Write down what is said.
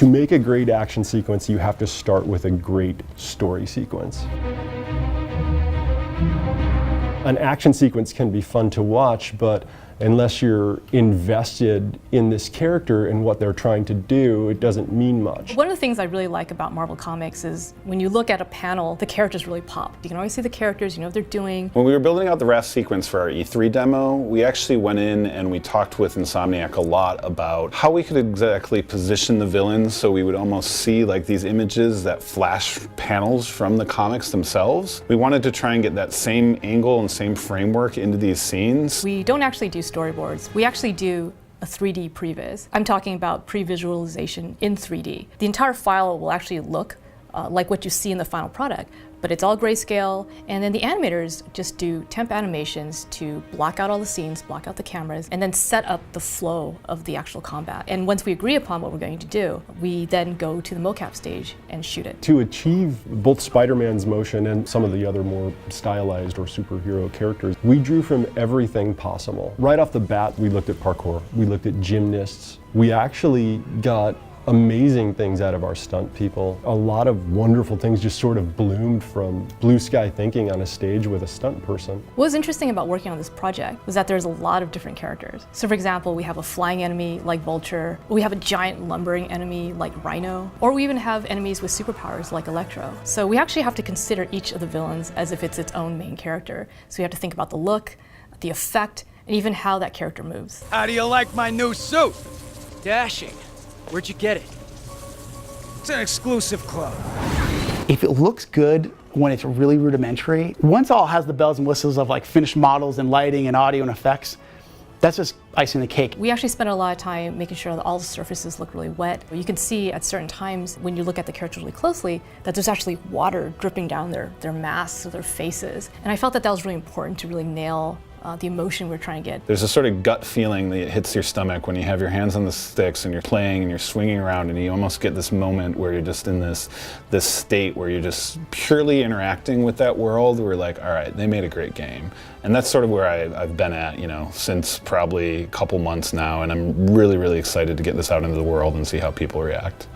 To make a great action sequence, you have to start with a great story sequence. An action sequence can be fun to watch, but unless you're invested in this character and what they're trying to do, it doesn't mean much. One of the things I really like about Marvel Comics is when you look at a panel, the characters really pop. You can always see the characters, you know what they're doing. When we were building out the Raft sequence for our E3 demo, we actually went in and we talked with Insomniac a lot about how we could exactly position the villains so we would almost see like these images that flash panels from the comics themselves. We wanted to try and get that same angle and same framework into these scenes. We don't actually do storyboards. We actually do a 3D previs. I'm talking about pre-visualization in 3D. The entire file will actually look like what you see in the final product, but it's all grayscale, and then the animators just do temp animations to block out all the scenes, block out the cameras, and then set up the flow of the actual combat. And once we agree upon what we're going to do, we then go to the mocap stage and shoot it. To achieve both Spider-Man's motion and some of the other more stylized or superhero characters, we drew from everything possible. Right off the bat, we looked at parkour, we looked at gymnasts. We actually got amazing things out of our stunt people. A lot of wonderful things just sort of bloomed from blue sky thinking on a stage with a stunt person. What was interesting about working on this project was that there's a lot of different characters. So for example, we have a flying enemy like Vulture, or we have a giant lumbering enemy like Rhino, or we even have enemies with superpowers like Electro. So we actually have to consider each of the villains as if it's its own main character. So we have to think about the look, the effect, and even how that character moves. How do you like my new suit? Dashing. Where'd you get it? It's an exclusive club. If it looks good when it's really rudimentary, once it all has the bells and whistles of like finished models and lighting and audio and effects, that's just icing the cake. We actually spent a lot of time making sure that all the surfaces look really wet. You can see at certain times when you look at the characters really closely that there's actually water dripping down their masks or their faces. And I felt that that was really important to really nail the emotion we're trying to get. There's a sort of gut feeling that hits your stomach when you have your hands on the sticks and you're playing and you're swinging around, and you almost get this moment where you're just in this state where you're just purely interacting with that world. We're like, all right, they made a great game. And that's sort of where I've been at, you know, since probably a couple months now, and I'm really, really excited to get this out into the world and see how people react.